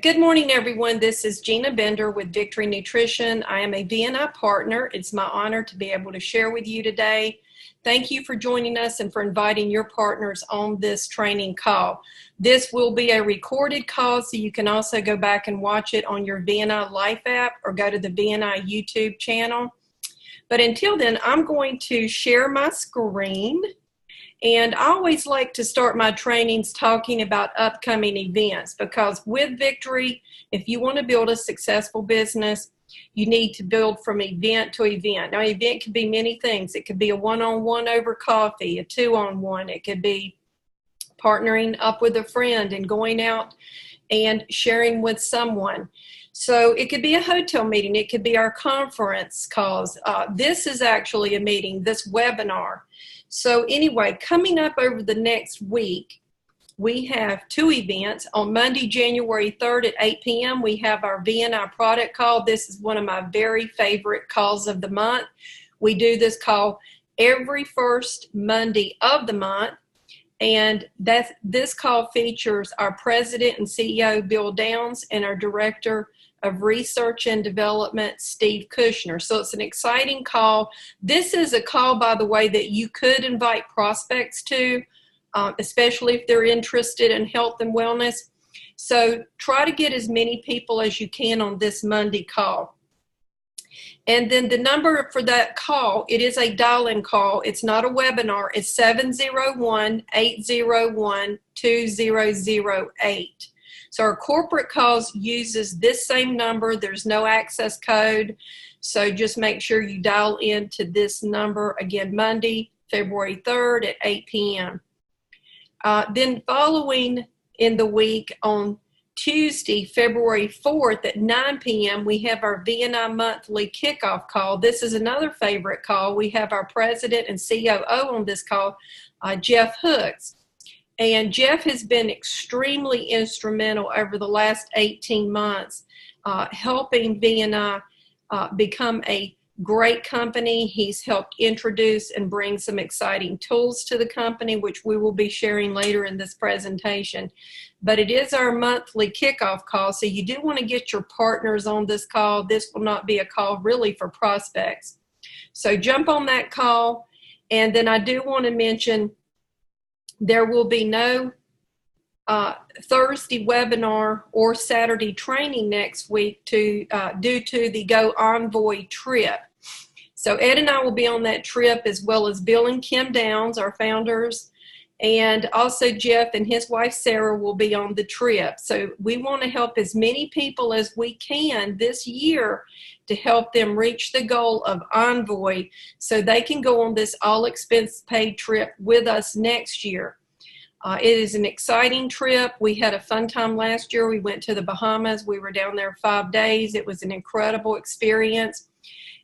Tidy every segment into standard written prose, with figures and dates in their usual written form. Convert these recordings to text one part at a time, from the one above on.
Good morning, everyone. This is Gina Bender with Victory Nutrition. I am a VNI partner. It's my honor to be able to share with you today. Thank you for joining us and for inviting your partners on this training call. This will be a recorded call, so you can also go back and watch it on your VNI Life app or go to the VNI YouTube channel. But until then, I'm going to share my screen. And I always like to start my trainings talking about upcoming events, because with Victory, if you want to build a successful business, you need to build from event to event. Now, event could be many things. It could be a one-on-one over coffee, a two-on-one. It could be partnering up with a friend and going out and sharing with someone. So it could be a hotel meeting. It could be our conference calls. This is actually a meeting, this webinar. So anyway, coming up over the next week, we have two events. On Monday, January 3rd at 8 p.m., we have our VNI product call. This is one of my very favorite calls of the month. We do this call every first Monday of the month. And this call features our president and CEO, Bill Downs, and our director of research and development, Steve Kushner. So it's an exciting call. This is a call, by the way, that you could invite prospects to, especially if they're interested in health and wellness. So try to get as many people as you can on this Monday call. And then the number for that call, it is a dial-in call. It's not a webinar. It's 701-801-2008. So our corporate calls uses this same number. There's no access code. So just make sure you dial into this number. Again, Monday, February 3rd at 8 p.m. Then following in the week on Tuesday, February 4th at 9 p.m., we have our VNI monthly kickoff call. This is another favorite call. We have our president and COO on this call, Jeff Hooks. And Jeff has been extremely instrumental over the last 18 months, helping VNI become a great company. He's helped introduce and bring some exciting tools to the company, which we will be sharing later in this presentation. But it is our monthly kickoff call, so you do want to get your partners on this call. This will not be a call really for prospects. So jump on that call. And then I do want to mention there will be no Thursday webinar or Saturday training next week due to the Go Envoy trip. So Ed and I will be on that trip, as well as Bill and Kim Downs, our founders, and also Jeff and his wife Sarah will be on the trip. So we want to help as many people as we can this year to help them reach the goal of Envoy so they can go on this all-expense-paid trip with us next year. It is an exciting trip. We had a fun time last year. We went to the Bahamas. We were down there 5 days. It was an incredible experience.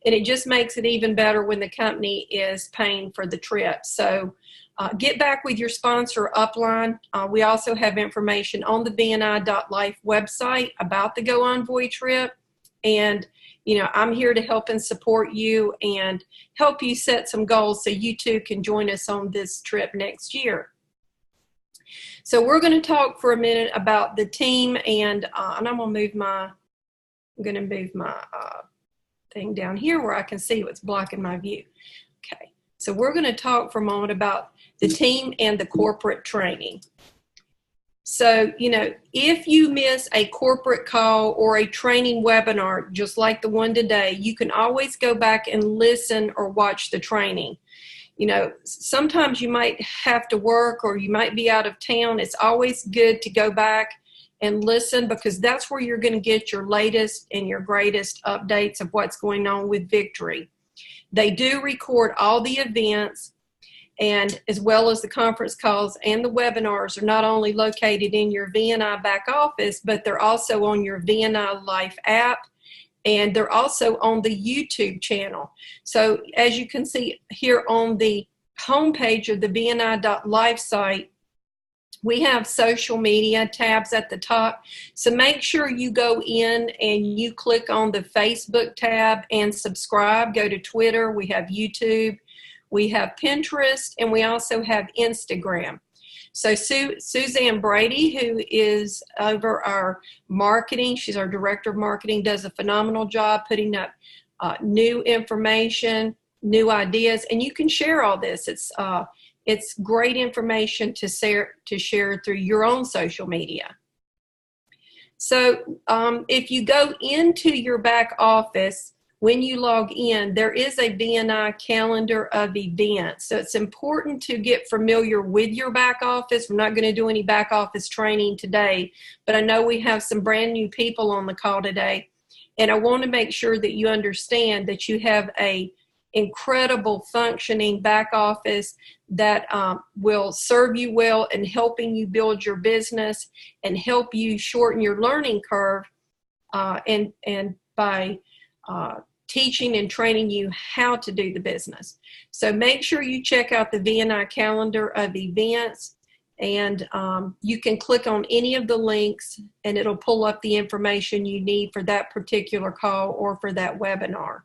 And it just makes it even better when the company is paying for the trip. So get back with your sponsor, Upline. We also have information on the bni.life website about the Go Envoy trip. And, you know, I'm here to help and support you and help you set some goals so you too can join us on this trip next year. So we're going to talk for a minute about the team, and I'm going to move my thing down here where I can see what's blocking my view. Okay, so we're going to talk for a moment about the team and the corporate training. So, you know, if you miss a corporate call or a training webinar, just like the one today, you can always go back and listen or watch the training. You know, sometimes you might have to work or you might be out of town. It's always good to go back and listen, because that's where you're going to get your latest and your greatest updates of what's going on with Victory. They do record all the events, and as well as the conference calls and the webinars are not only located in your VNI back office, but they're also on your VNI Life app, and they're also on the YouTube channel. So as you can see here on the homepage of the bni.life site, we have social media tabs at the top. So make sure you go in and you click on the Facebook tab and subscribe. Go to Twitter. We have YouTube. We have Pinterest, and we also have Instagram. So Suzanne Brady, who is over our marketing, she's our director of marketing, does a phenomenal job putting up new information, new ideas, and you can share all this. It's great information to share through your own social media. So if you go into your back office, when you log in, there is a BNI calendar of events. So it's important to get familiar with your back office. We're not going to do any back office training today, but I know we have some brand new people on the call today. And I want to make sure that you understand that you have a incredible functioning back office that will serve you well in helping you build your business and help you shorten your learning curve and by teaching and training you how to do the business. So make sure you check out the VNI calendar of events, and you can click on any of the links and it'll pull up the information you need for that particular call or for that webinar.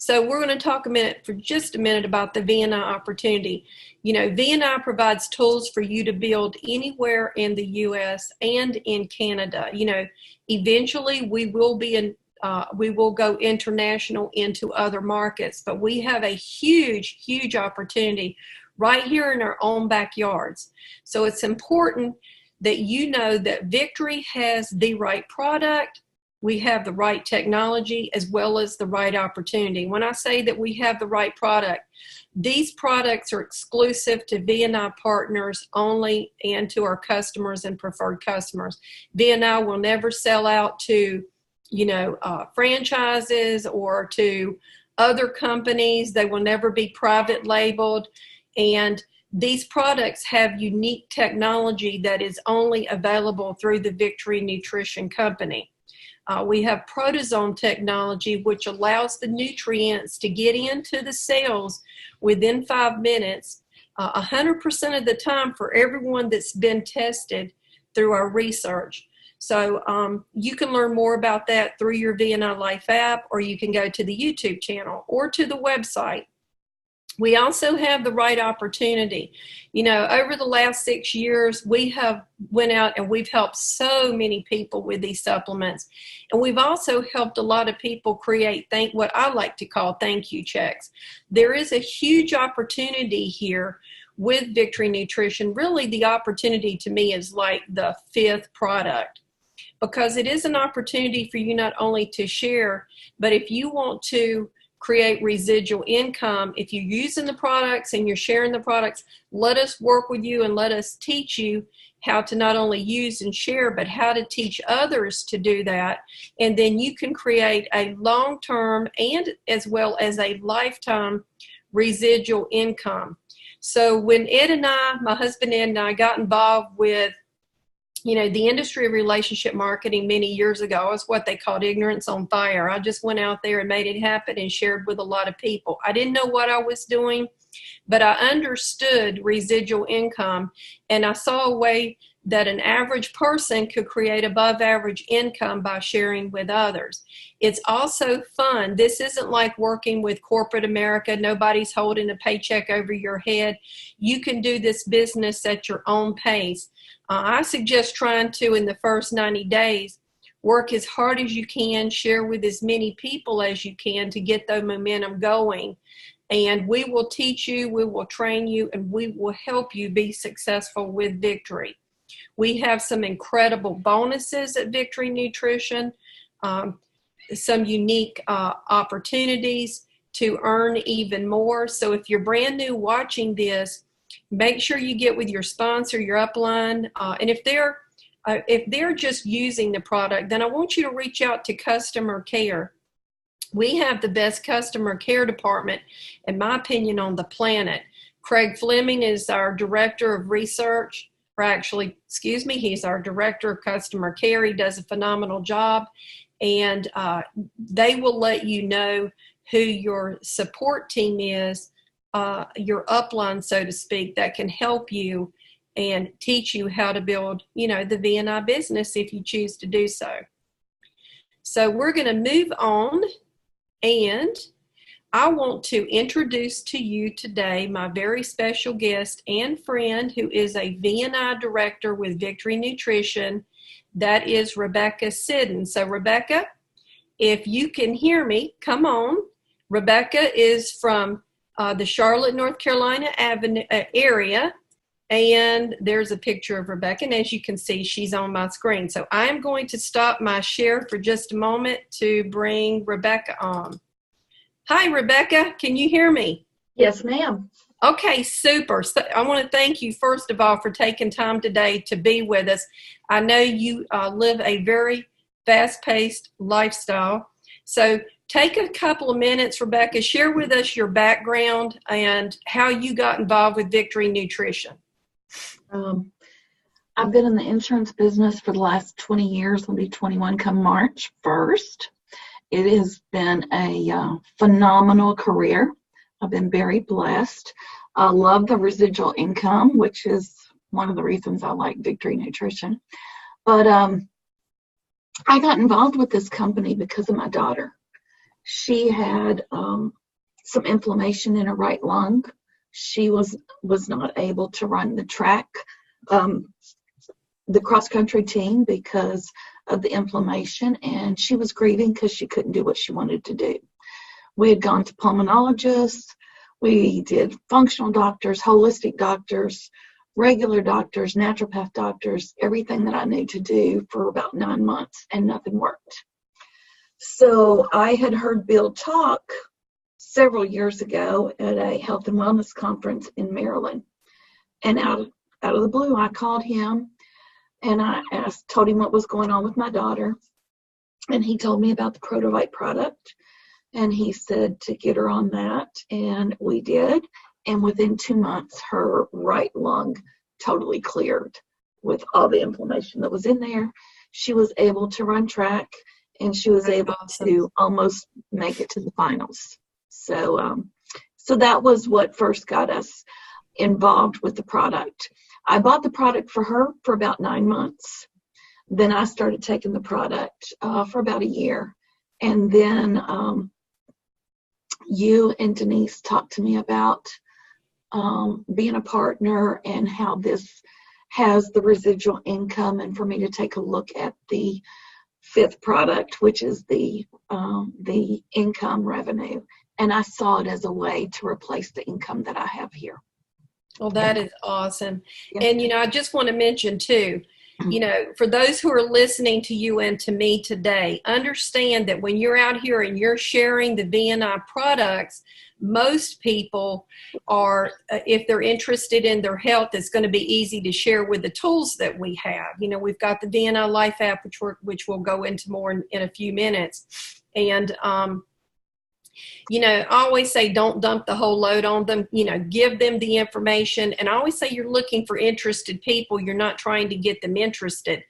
So we're going to talk for just a minute about the VNI opportunity. You know, VNI provides tools for you to build anywhere in the U.S. and in Canada. You know, eventually we will go international into other markets, but we have a huge, huge opportunity right here in our own backyards. So it's important that you know that Victory has the right product, we have the right technology, as well as the right opportunity. When I say that we have the right product, these products are exclusive to VNI partners only and to our customers and preferred customers. VNI will never sell out to, you know, franchises or to other companies. They will never be private labeled. And these products have unique technology that is only available through the Victory Nutrition Company. We have protozoan technology, which allows the nutrients to get into the cells within 5 minutes, 100% of the time for everyone that's been tested through our research. So you can learn more about that through your VNI Life app, or you can go to the YouTube channel or to the website. We also have the right opportunity. You know, over the last 6 years, we have went out and we've helped so many people with these supplements. And we've also helped a lot of people create what I like to call thank you checks. There is a huge opportunity here with Victory Nutrition. Really, the opportunity to me is like the 5th product, because it is an opportunity for you not only to share, but if you want to create residual income, if you're using the products and you're sharing the products, let us work with you and let us teach you how to not only use and share, but how to teach others to do that. And then you can create a long-term and as well as a lifetime residual income. So when Ed and my husband Ed and I got involved with, you know, the industry of relationship marketing many years ago, is what they called ignorance on fire. I just went out there and made it happen and shared with a lot of people. I didn't know what I was doing, but I understood residual income, and I saw a way that an average person could create above average income by sharing with others. It's also fun. This isn't like working with corporate America. Nobody's holding a paycheck over your head. You can do this business at your own pace. I suggest trying to, in the first 90 days, work as hard as you can, share with as many people as you can to get the momentum going. And we will teach you, we will train you, and we will help you be successful with Victory. We have some incredible bonuses at Victory Nutrition, some unique opportunities to earn even more. So if you're brand new watching this, make sure you get with your sponsor, your upline, and if they're just using the product, then I want you to reach out to customer care. We have the best customer care department, in my opinion, on the planet. Craig Fleming is our director of research, or actually, excuse me, he's our director of customer care. He does a phenomenal job, and they will let you know who your support team is, your upline, so to speak, that can help you and teach you how to build, you know, the VNI business if you choose to do so. So we're going to move on, and I want to introduce to you today my very special guest and friend who is a V&I director with Victory Nutrition. That is Rebecca Sidden. So Rebecca, if you can hear me, come on. Rebecca is from the Charlotte, North Carolina area. And there's a picture of Rebecca. And as you can see, she's on my screen. So I'm going to stop my share for just a moment to bring Rebecca on. Hi, Rebecca. Can you hear me? Yes, ma'am. Okay, super. So I want to thank you, first of all, for taking time today to be with us. I know you live a very fast-paced lifestyle. So take a couple of minutes, Rebecca. Share with us your background and how you got involved with Victory Nutrition. I've been in the insurance business for the last 20 years. I'll be 21 come March 1st. It has been a phenomenal career. I've been very blessed. I love the residual income, which is one of the reasons I like Victory Nutrition. But I got involved with this company because of my daughter. She had some inflammation in her right lung. She was not able to run the track, the cross-country team, because of the inflammation, and she was grieving because she couldn't do what she wanted to do. We had gone to pulmonologists, we did functional doctors, holistic doctors, regular doctors, naturopath doctors, everything that I knew to do for about 9 months, and nothing worked. So I had heard Bill talk several years ago at a health and wellness conference in Maryland. And out of the blue, I called him and I told him what was going on with my daughter. And he told me about the Protovite product. And he said to get her on that. And we did. And within 2 months, her right lung totally cleared with all the inflammation that was in there. She was able to run track, and she was able to almost make it to the finals. So that was what first got us involved with the product. I bought the product for her for about 9 months. Then I started taking the product for about a year. And then you and Denise talked to me about being a partner and how this has the residual income, and for me to take a look at the 5th product, which is the income revenue. And I saw it as a way to replace the income that I have here. Well, that is awesome. Yeah. And, I just want to mention too, for those who are listening to you and to me today, understand that when you're out here and you're sharing the V&I products, most people are, if they're interested in their health, it's going to be easy to share with the tools that we have. We've got the V&I Life app, which we'll go into more in a few minutes. And, I always say don't dump the whole load on them, give them the information. And I always say you're looking for interested people. You're not trying to get them interested.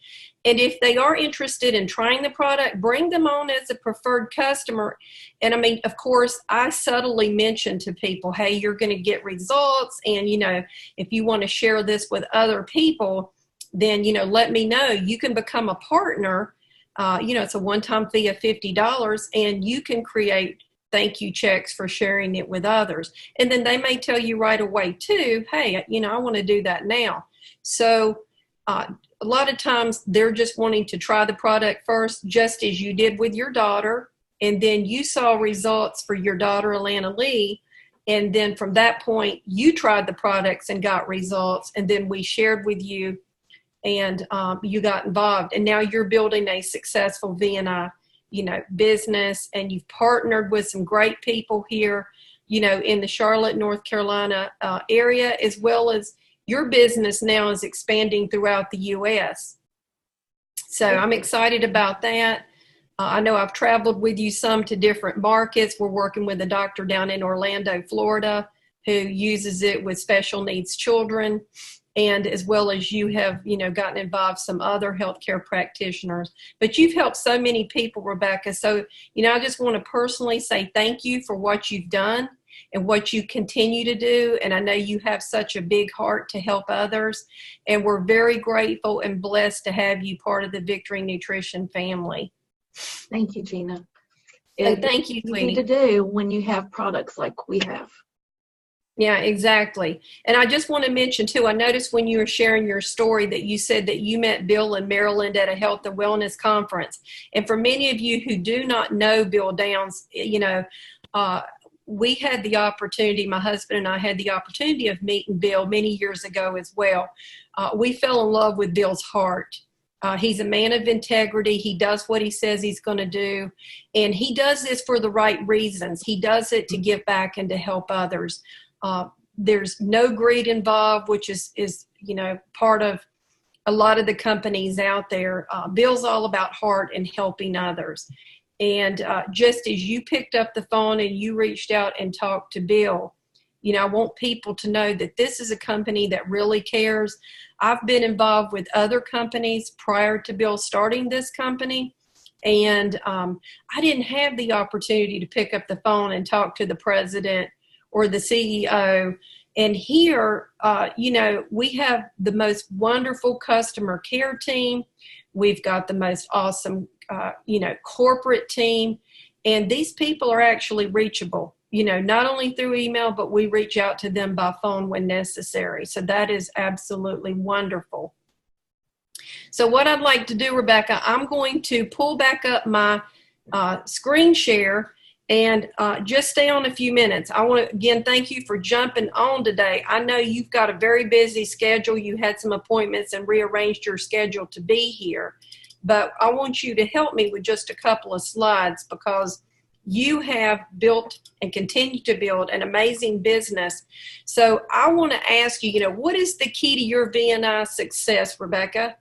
And if they are interested in trying the product, bring them on as a preferred customer. And of course, I subtly mention to people, hey, you're going to get results. And, if you want to share this with other people, then, let me know. You can become a partner. It's a one-time fee of $50, and you can create thank you checks for sharing it with others. And then they may tell you right away too, hey, I want to do that now. So a lot of times they're just wanting to try the product first, just as you did with your daughter. And then you saw results for your daughter, Alana Lee. And then from that point, you tried the products and got results. And then we shared with you, and you got involved. And now you're building a successful V&I business, and you've partnered with some great people here, in the Charlotte, North Carolina area, as well as your business now is expanding throughout the U.S. So I'm excited about that. I know I've traveled with you some to different markets. We're working with a doctor down in Orlando, Florida, who uses it with special needs children. And as well as you have, gotten involved some other healthcare practitioners. But you've helped so many people, Rebecca. So, I just want to personally say thank you for what you've done and what you continue to do. And I know you have such a big heart to help others. And we're very grateful and blessed to have you part of the Victory Nutrition family. Thank you, Gina. It's Thank you, easy to sweetie. do when you have products like we have. Yeah, exactly. And I just want to mention too, I noticed when you were sharing your story that you said that you met Bill in Maryland at a health and wellness conference. And for many of you who do not know Bill Downs, uh, we had the opportunity, my husband and I had the opportunity of meeting Bill many years ago as well. We fell in love with Bill's heart. He's a man of integrity. He does what he says he's going to do. And he does this for the right reasons. He does it to give back and to help others. There's no greed involved, which is part of a lot of the companies out there. Bill's all about heart and helping others. And just as you picked up the phone and you reached out and talked to Bill, I want people to know that this is a company that really cares. I've been involved with other companies prior to Bill starting this company. And I didn't have the opportunity to pick up the phone and talk to the president or the CEO. And here, we have the most wonderful customer care team. We've got the most awesome, corporate team. And these people are actually reachable, not only through email, but we reach out to them by phone when necessary. So that is absolutely wonderful. So what I'd like to do, Rebecca, I'm going to pull back up my screen share and just stay on a few minutes. I want to, again, thank you for jumping on today. I know you've got a very busy schedule. You had some appointments and rearranged your schedule to be here. But I want you to help me with just a couple of slides because you have built and continue to build an amazing business. So I want to ask you, what is the key to your VNI success, Rebecca?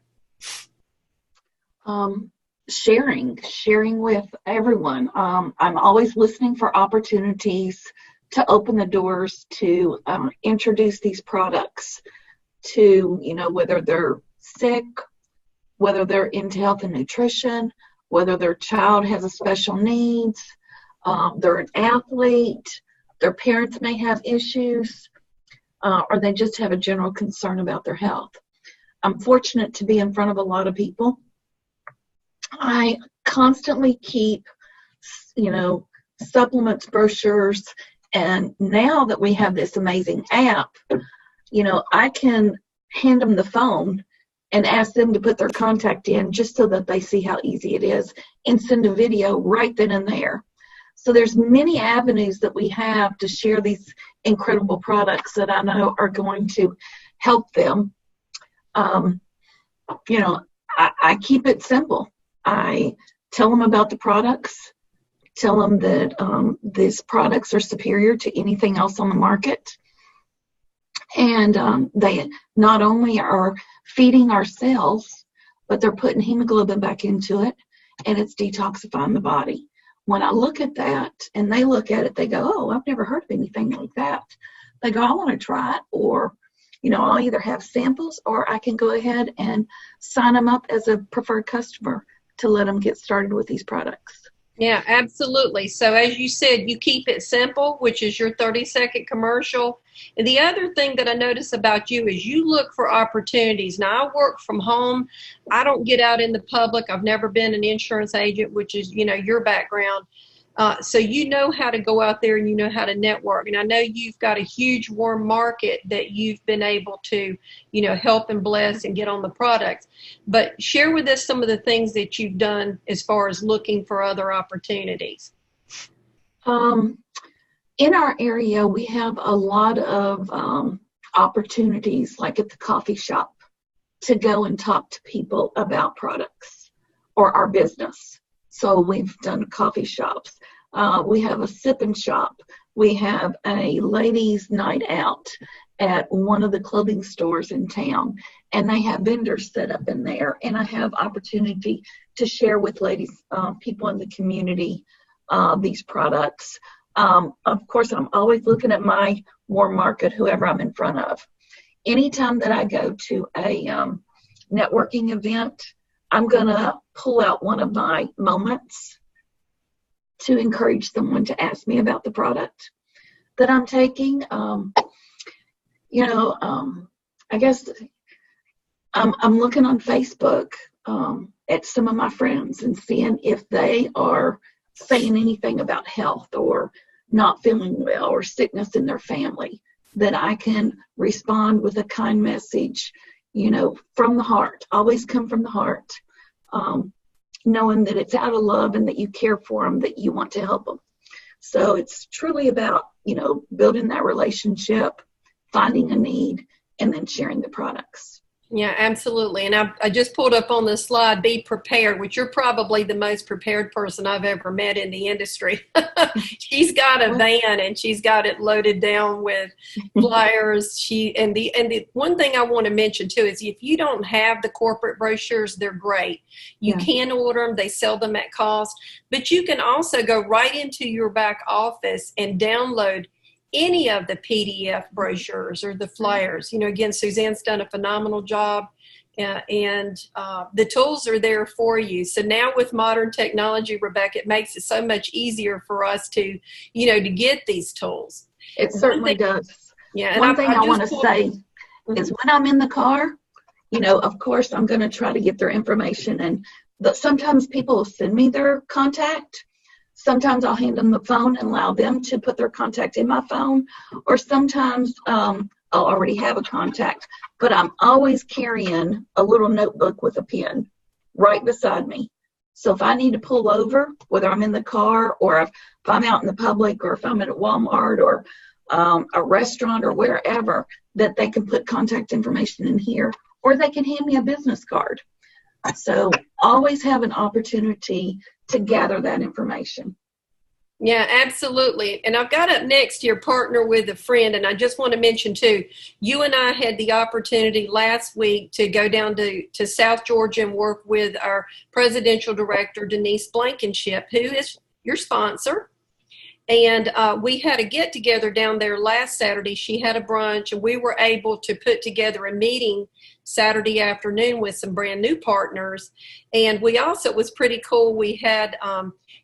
Sharing with everyone. I'm always listening for opportunities to open the doors to introduce these products to, whether they're sick, whether they're into health and nutrition, whether their child has a special needs, they're an athlete, their parents may have issues, or they just have a general concern about their health. I'm fortunate to be in front of a lot of people. I constantly keep, supplements, brochures, and now that we have this amazing app, I can hand them the phone and ask them to put their contact in just so that they see how easy it is and send a video right then and there. So there's many avenues that we have to share these incredible products that I know are going to help them. I keep it simple. I tell them about the products, tell them that these products are superior to anything else on the market. And they not only are feeding our cells, but they're putting hemoglobin back into it, and it's detoxifying the body. When I look at that and they look at it, they go, oh, I've never heard of anything like that. They go, I want to try it, or I'll either have samples or I can go ahead and sign them up as a preferred customer to let them get started with these products. Yeah, absolutely. So as you said, you keep it simple, which is your 30-second commercial. And the other thing that I notice about you is you look for opportunities. Now, I work from home. I don't get out in the public. I've never been an insurance agent, which is, your background. So you know how to go out there and you know how to network. And I know you've got a huge warm market that you've been able to, help and bless and get on the products. But share with us some of the things that you've done as far as looking for other opportunities. In our area, we have a lot of opportunities, like at the coffee shop, to go and talk to people about products or our business. So we've done coffee shops. We have a sip and shop. We have a ladies' night out at one of the clothing stores in town, and they have vendors set up in there. And I have opportunity to share with ladies, people in the community, these products. Of course, I'm always looking at my warm market, whoever I'm in front of. Anytime that I go to a networking event, I'm going to pull out one of my moments to encourage someone to ask me about the product that I'm taking. I guess I'm looking on Facebook at some of my friends and seeing if they are saying anything about health or not feeling well or sickness in their family, that I can respond with a kind message, from the heart, always come from the heart, knowing that it's out of love and that you care for them, that you want to help them. So it's truly about, building that relationship, finding a need, and then sharing the products. Yeah, absolutely. And I just pulled up on the slide, be prepared, which you're probably the most prepared person I've ever met in the industry. She's got a van and she's got it loaded down with flyers. And the one thing I want to mention too is if you don't have the corporate brochures, they're great. You can order them. They sell them at cost, but you can also go right into your back office and download any of the PDF brochures or the flyers. Again, Suzanne's done a phenomenal job, and the tools are there for you. So now with modern technology, Rebecca, it makes it so much easier for us to get these tools. It certainly does. Yeah. And one thing I want to say is when I'm in the car, of course, I'm going to try to get their information. And sometimes people will send me their contact. Sometimes I'll hand them the phone and allow them to put their contact in my phone, or sometimes I'll already have a contact, but I'm always carrying a little notebook with a pen right beside me. So if I need to pull over, whether I'm in the car or if I'm out in the public or if I'm at a Walmart or a restaurant or wherever, that they can put contact information in here, or they can hand me a business card. So always have an opportunity to gather that information. Yeah, absolutely. And I've got up next your partner with a friend. And I just want to mention too, you and I had the opportunity last week to go down to South Georgia and work with our presidential director, Denise Blankenship, who is your sponsor. And we had a get together down there last Saturday. She had a brunch and we were able to put together a meeting Saturday afternoon with some brand new partners. And we also, it was pretty cool. We had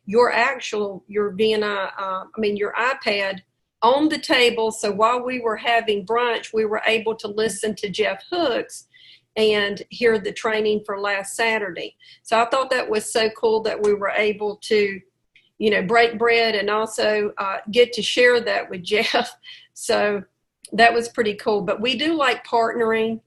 your iPad on the table. So while we were having brunch, we were able to listen to Jeff Hooks and hear the training for last Saturday. So I thought that was so cool that we were able to break bread and also get to share that with Jeff. So that was pretty cool. But we do like partnering.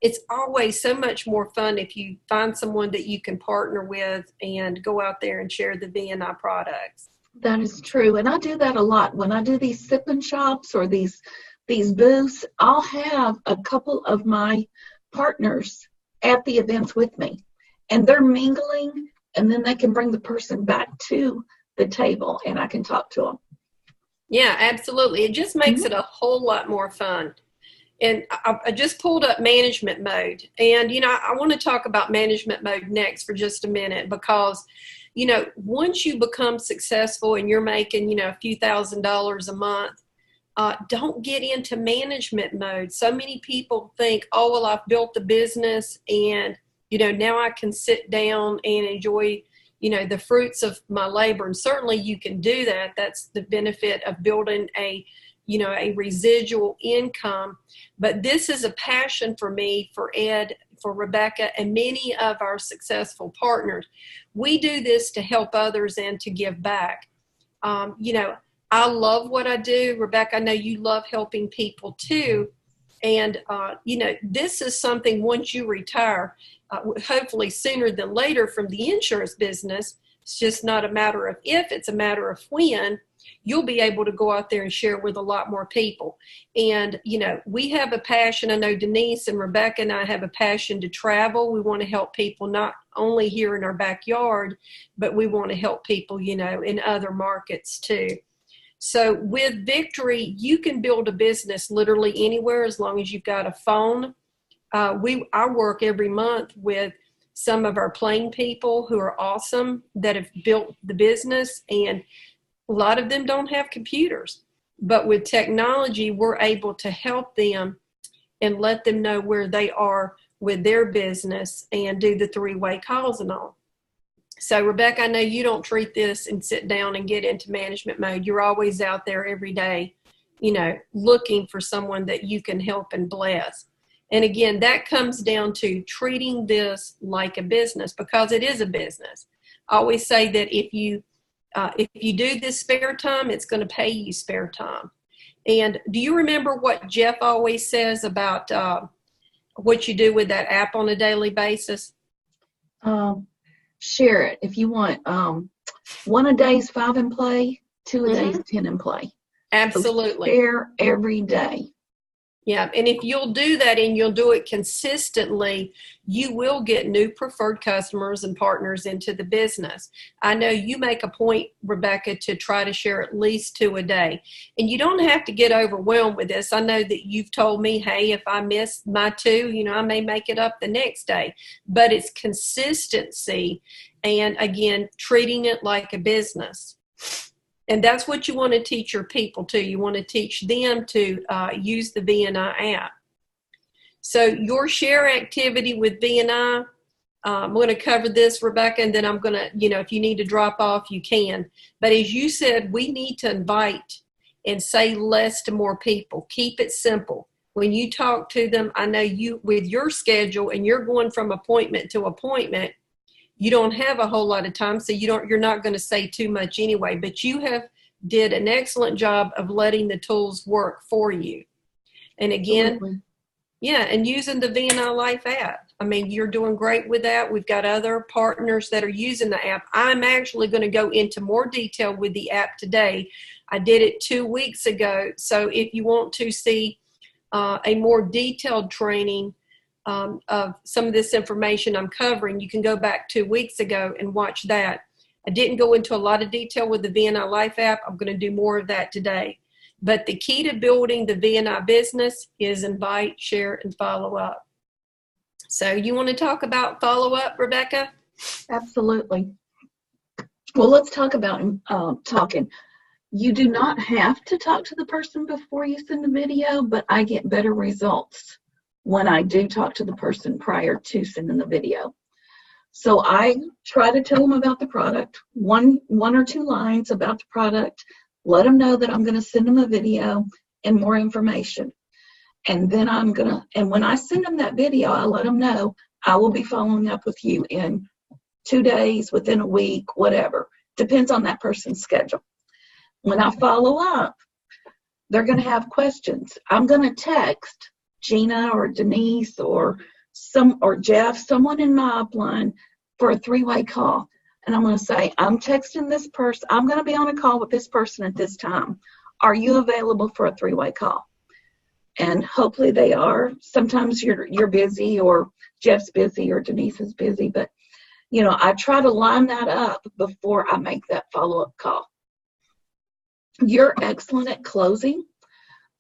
It's always so much more fun if you find someone that you can partner with and go out there and share the VNI products. That is true. And I do that a lot. When I do these sip-and shops or these booths, I'll have a couple of my partners at the events with me. And they're mingling, and then they can bring the person back to the table and I can talk to them. Yeah, absolutely. It just makes it a whole lot more fun. And I just pulled up management mode. And, I want to talk about management mode next for just a minute because, once you become successful and you're making, a few $1,000s a month, don't get into management mode. So many people think, oh, well, I've built the business and, now I can sit down and enjoy the fruits of my labor. And certainly you can do that. That's the benefit of building a residual income. But this is a passion for me, for Ed, for Rebecca, and many of our successful partners. We do this to help others and to give back. I love what I do. Rebecca, I know you love helping people too. And, this is something once you retire, hopefully sooner than later from the insurance business, it's just not a matter of if, it's a matter of when, you'll be able to go out there and share with a lot more people. And, we have a passion. I know Denise and Rebecca and I have a passion to travel. We want to help people not only here in our backyard, but we want to help people, in other markets too. So with Victory, you can build a business literally anywhere as long as you've got a phone. I work every month with some of our plane people who are awesome that have built the business, and a lot of them don't have computers. But with technology, we're able to help them and let them know where they are with their business and do the three-way calls and all. So, Rebecca, I know you don't treat this and sit down and get into management mode. You're always out there every day, looking for someone that you can help and bless. And again, that comes down to treating this like a business because it is a business. I always say that if you If you do this spare time, it's going to pay you spare time. And do you remember what Jeff always says about what you do with that app on a daily basis? Share it. If you want, 1 a day is 5 in play, 2 a day is 10 in play. Absolutely. So share every day. Yeah, and if you'll do that and you'll do it consistently, you will get new preferred customers and partners into the business. I know you make a point, Rebecca, to try to share at least 2 a day. And you don't have to get overwhelmed with this. I know that you've told me, hey, if I miss my 2, I may make it up the next day. But it's consistency and, again, treating it like a business. And that's what you want to teach your people too. You want to teach them to use the VNI app. So your share activity with VNI, I'm going to cover this, Rebecca, and then I'm going to, if you need to drop off, you can. But as you said, we need to invite and say less to more people. Keep it simple. When you talk to them, I know you, with your schedule, and you're going from appointment to appointment, you don't have a whole lot of time, so you're not going to say too much anyway, but you have did an excellent job of letting the tools work for you. And again, Absolutely. yeah, and using the VNI Life app. I mean, you're doing great with that. We've got other partners that are using the app. I'm actually going to go into more detail with the app today. I did it 2 weeks ago. So if you want to see a more detailed training of some of this information I'm covering, you can go back 2 weeks ago and watch that. I didn't go into a lot of detail with the VNI Life app. I'm going to do more of that today. But the key to building the VNI business is invite, share, and follow up. So you want to talk about follow up, Rebecca? Absolutely. Well, let's talk about talking. You do not have to talk to the person before you send the video, but I get better results when I do talk to the person prior to sending the video. So I try to tell them about the product, one or 2 lines about the product, let them know that I'm going to send them a video and more information. And then and when I send them that video, I let them know I will be following up with you in 2 days, within a week, whatever. Depends on that person's schedule. When I follow up, they're going to have questions. I'm going to text Gina or Denise or Jeff, someone in my upline, for a 3-way call. And I'm going to say, I'm texting this person. I'm going to be on a call with this person at this time. Are you available for a 3-way call? And hopefully they are. Sometimes you're busy, or Jeff's busy, or Denise is busy. But, I try to line that up before I make that follow-up call. You're excellent at closing.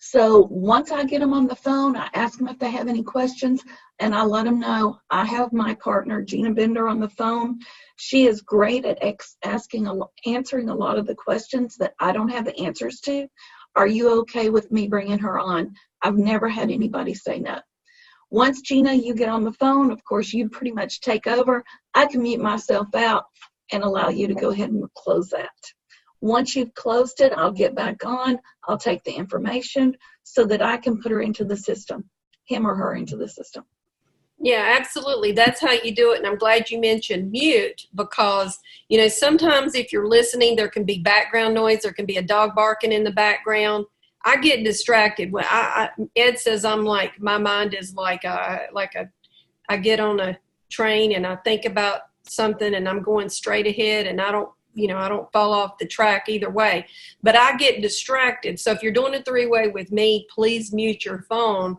So once I get them on the phone, I ask them if they have any questions, and I let them know I have my partner, Gina Bender, on the phone. She is great at answering a lot of the questions that I don't have the answers to. Are you okay with me bringing her on? I've never had anybody say no. Once, Gina, you get on the phone, of course, you pretty much take over. I can mute myself out and allow you to go ahead and close that. Once you've closed it, I'll get back on. I'll take the information so that I can put her into the system, him or her into the system. Yeah, absolutely. That's how you do it. And I'm glad you mentioned mute, because, sometimes if you're listening, there can be background noise. There can be a dog barking in the background. I get distracted. When Ed says my mind is I get on a train and I think about something and I'm going straight ahead, and I don't fall off the track either way, but I get distracted. So if you're doing a 3-way with me, please mute your phone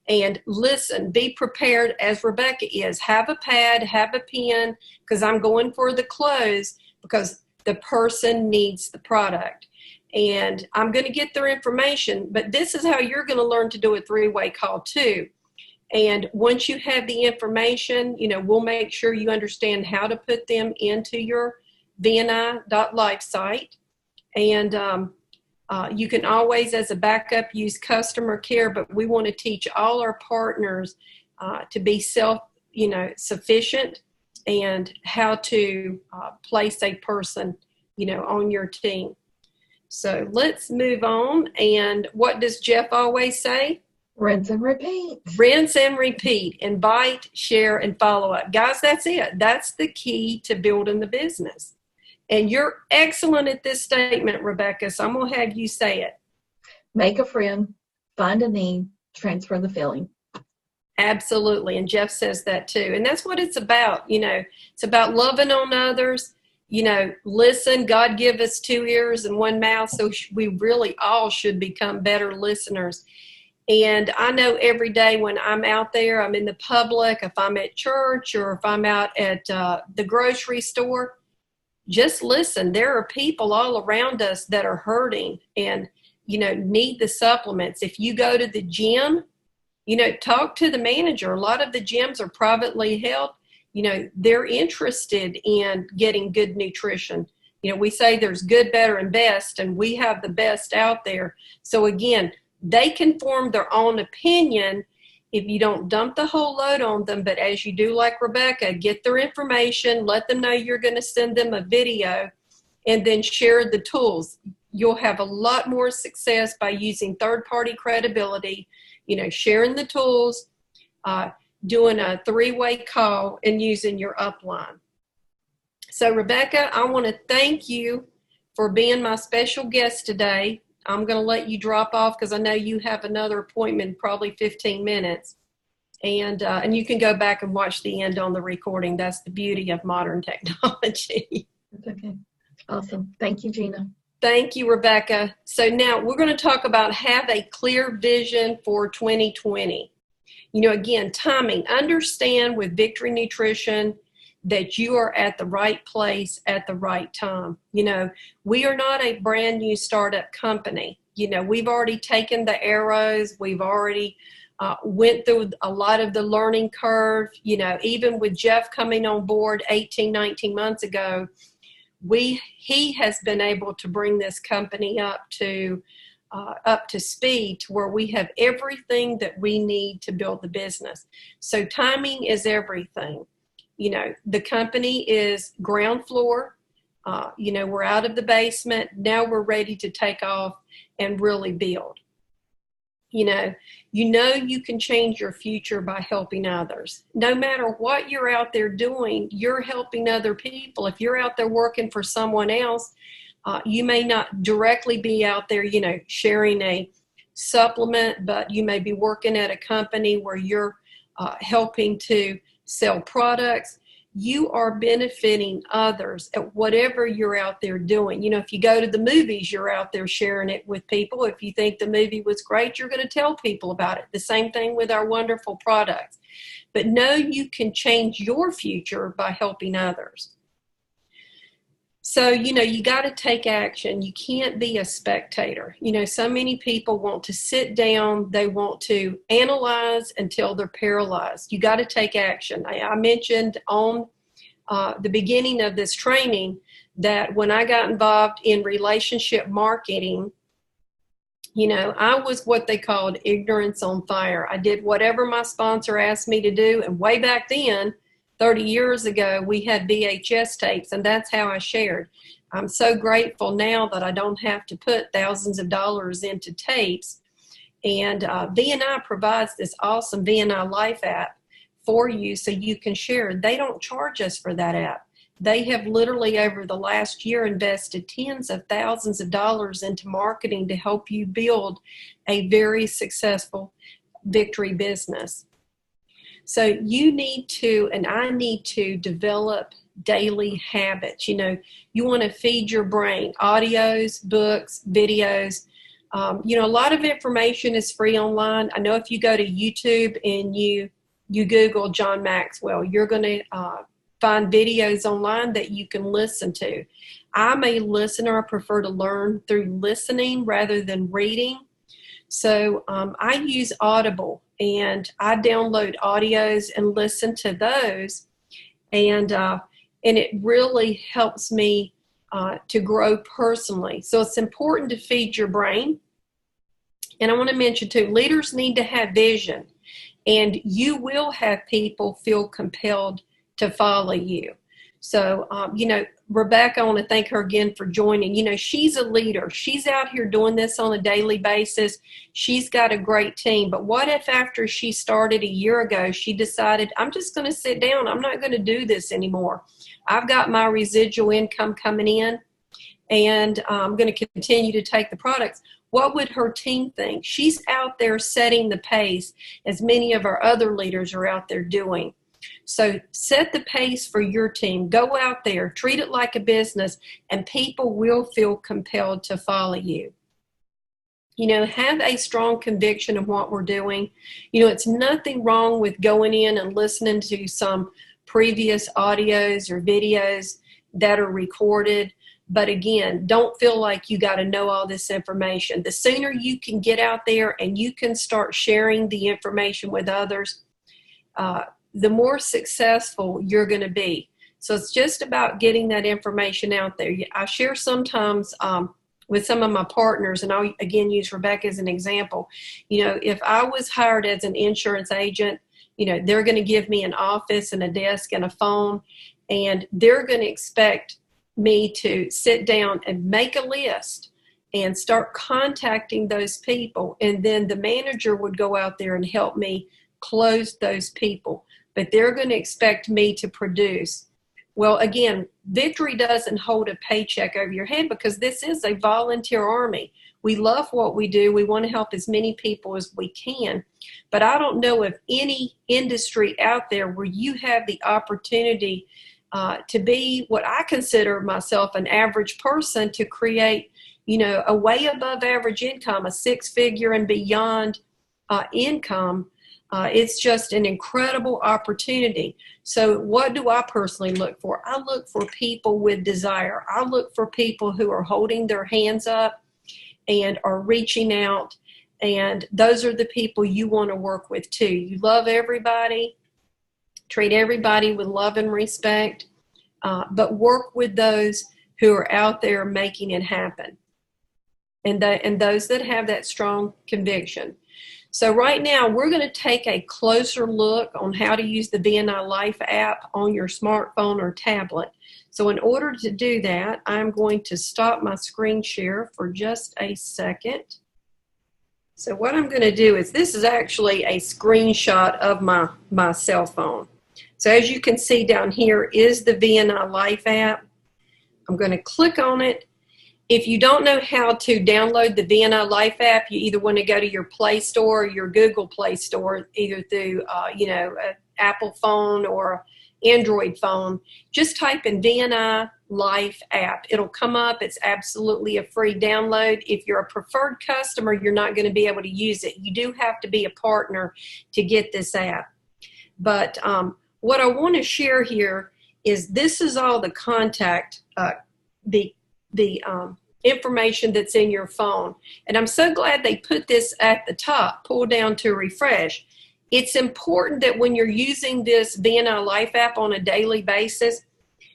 and listen. Be prepared, as Rebecca is. Have a pad, have a pen, because I'm going for the close, because the person needs the product. And I'm going to get their information, but this is how you're going to learn to do a 3-way call too. And once you have the information, we'll make sure you understand how to put them into your VNI.life site. And you can always, as a backup, use customer care, but we want to teach all our partners to be sufficient, and how to place a person, on your team. So let's move on. And what does Jeff always say? Rinse and repeat. Rinse and repeat. Invite, share, and follow up. Guys, that's it. That's the key to building the business. And you're excellent at this statement, Rebecca, so I'm going to have you say it. Make a friend, find a need, transfer the feeling. Absolutely. And Jeff says that too. And that's what it's about. It's about loving on others. Listen. God give us 2 ears and 1 mouth, so we really all should become better listeners. And I know every day when I'm out there, I'm in the public, if I'm at church or if I'm out at the grocery store, just listen. There are people all around us that are hurting and, need the supplements. If you go to the gym, talk to the manager. A lot of the gyms are privately held. They're interested in getting good nutrition. We say there's good, better, and best, and we have the best out there. So again, they can form their own opinion if you don't dump the whole load on them. But as you do, like Rebecca, get their information, let them know you're going to send them a video, and then share the tools. You'll have a lot more success by using third-party credibility, sharing the tools, doing a 3-way call, and using your upline. So, Rebecca, I want to thank you for being my special guest today. I'm going to let you drop off because I know you have another appointment in probably 15 minutes. And you can go back and watch the end on the recording. That's the beauty of modern technology. Okay. Awesome. Thank you, Gina. Thank you, Rebecca. So now we're going to talk about have a clear vision for 2020. Again, timing. Understand with Victory Nutrition that you are at the right place at the right time. We are not a brand new startup company. We've already taken the arrows. We've already went through a lot of the learning curve. Even with Jeff coming on board 18, 19 months ago, he has been able to bring this company up to speed to where we have everything that we need to build the business. So timing is everything. The company is ground floor. We're out of the basement. Now we're ready to take off and really build. You can change your future by helping others. No matter what you're out there doing, you're helping other people. If you're out there working for someone else, you may not directly be out there, sharing a supplement, but you may be working at a company where you're helping to sell products. You are benefiting others at whatever you're out there doing. If you go to the movies, you're out there sharing it with people. If you think the movie was great, you're going to tell people about it. The same thing with our wonderful products. But know you can change your future by helping others. So, you got to take action. You can't be a spectator. So many people want to sit down. They want to analyze until they're paralyzed. You got to take action. I mentioned on the beginning of this training that when I got involved in relationship marketing, I was what they called ignorance on fire. I did whatever my sponsor asked me to do. And way back then, 30 years ago, we had VHS tapes, and that's how I shared. I'm so grateful now that I don't have to put thousands of dollars into tapes. And VNI provides this awesome VNI Life app for you so you can share. They don't charge us for that app. They have literally over the last year invested tens of thousands of dollars into marketing to help you build a very successful Victory business. So you need to, and I need to, develop daily habits. You want to feed your brain, audios, books, videos. A lot of information is free online. I know if you go to YouTube and you Google John Maxwell, you're going to find videos online that you can listen to. I'm a listener. I prefer to learn through listening rather than reading. So I use Audible, and I download audios and listen to those, and it really helps me to grow personally. So it's important to feed your brain. And I want to mention too, leaders need to have vision, and you will have people feel compelled to follow you. So, Rebecca, I want to thank her again for joining. She's a leader. She's out here doing this on a daily basis. She's got a great team. But what if after she started a year ago, she decided, I'm just going to sit down. I'm not going to do this anymore. I've got my residual income coming in, and I'm going to continue to take the products. What would her team think? She's out there setting the pace, as many of our other leaders are out there doing. So set the pace for your team. Go out there, treat it like a business, and people will feel compelled to follow you. Have a strong conviction of what we're doing. It's nothing wrong with going in and listening to some previous audios or videos that are recorded. But again, don't feel like you got to know all this information. The sooner you can get out there and you can start sharing the information with others, the more successful you're going to be. So it's just about getting that information out there. I share sometimes with some of my partners, and I'll again use Rebecca as an example. If I was hired as an insurance agent, they're going to give me an office and a desk and a phone, and they're going to expect me to sit down and make a list and start contacting those people. And then the manager would go out there and help me close those people. But they're going to expect me to produce. Well, again, Victory doesn't hold a paycheck over your head because this is a volunteer army. We love what we do. We want to help as many people as we can. But I don't know of any industry out there where you have the opportunity to be what I consider myself an average person, to create, a way above average income, a six-figure and beyond income. It's just an incredible opportunity. So what do I personally look for? I look for people with desire. I look for people who are holding their hands up and are reaching out. And those are the people you want to work with too. You love everybody, treat everybody with love and respect, but work with those who are out there making it happen. And those that have that strong conviction. So right now, we're going to take a closer look on how to use the VNI Life app on your smartphone or tablet. So in order to do that, I'm going to stop my screen share for just a second. So what I'm going to do is, this is actually a screenshot of my cell phone. So as you can see down here is the VNI Life app. I'm going to click on it. If you don't know how to download the VNI Life app, you either want to go to your Play Store or your Google Play Store, either through, an Apple phone or Android phone. Just type in VNI Life app. It'll come up. It's absolutely a free download. If you're a preferred customer, you're not going to be able to use it. You do have to be a partner to get this app. But what I want to share here is this is all the contact, the information that's in your phone. And I'm so glad they put this at the top, pull down to refresh. It's important that when you're using this VNI Life app on a daily basis,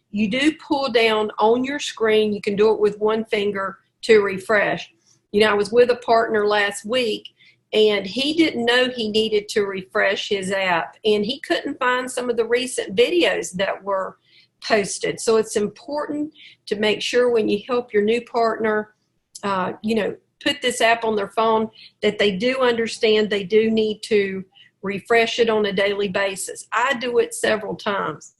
you do pull down on your screen. You can do it with one finger to refresh. I was with a partner last week, and he didn't know he needed to refresh his app, and he couldn't find some of the recent videos that were posted. So it's important to make sure when you help your new partner, put this app on their phone, that they do understand they do need to refresh it on a daily basis. I do it several times.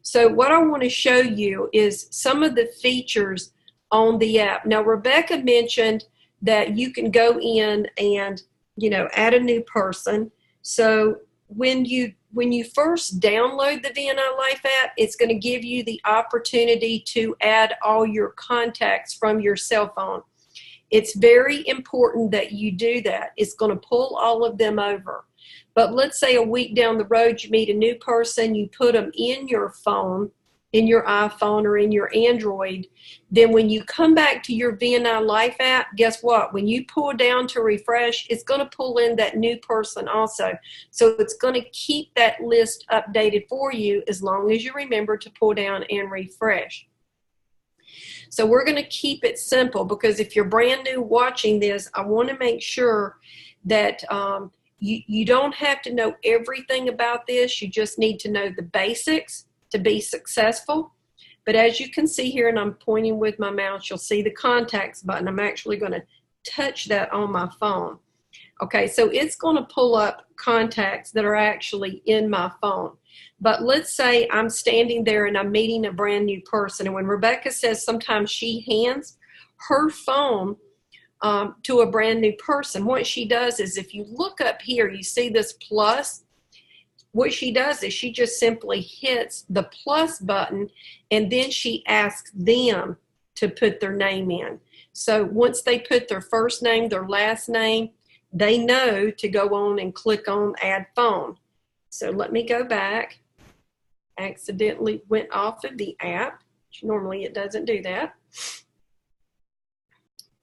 So what I want to show you is some of the features on the app. Now, Rebecca mentioned that you can go in and, add a new person. So when you first download the VNI Life app, it's going to give you the opportunity to add all your contacts from your cell phone. It's very important that you do that. It's going to pull all of them over. But let's say a week down the road, you meet a new person, you put them in your phone, in your iPhone or in your Android. Then when you come back to your VNI Life app, guess what? When you pull down to refresh, it's going to pull in that new person also. So it's going to keep that list updated for you as long as you remember to pull down and refresh. So we're going to keep it simple, because if you're brand new watching this, I want to make sure that you don't have to know everything about this. You just need to know the basics to be successful. But as you can see here, and I'm pointing with my mouse, you'll see the contacts button. I'm actually going to touch that on my phone. Okay, so it's going to pull up contacts that are actually in my phone. But let's say I'm standing there and I'm meeting a brand new person. And when Rebecca says sometimes she hands her phone to a brand new person, what she does is, if you look up here, you see this plus. What she does is she just simply hits the plus button, and then she asks them to put their name in. So once they put their first name, their last name, they know to go on and click on add phone. So let me go back. Accidentally went off of the app. Normally it doesn't do that.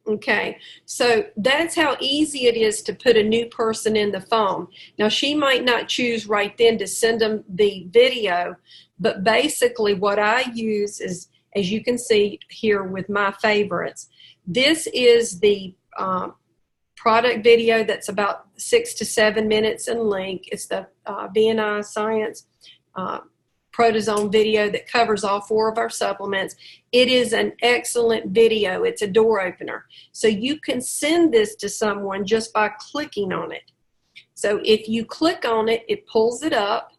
Okay, so that's how easy it is to put a new person in the phone. Now, she might not choose right then to send them the video, but basically what I use is, as you can see here with my favorites, this is the product video that's about 6 to 7 minutes in length. It's the VNI Science Protozoan video that covers all 4 of our supplements. It is an excellent video. It's a door opener. So you can send this to someone just by clicking on it. So if you click on it, it pulls it up.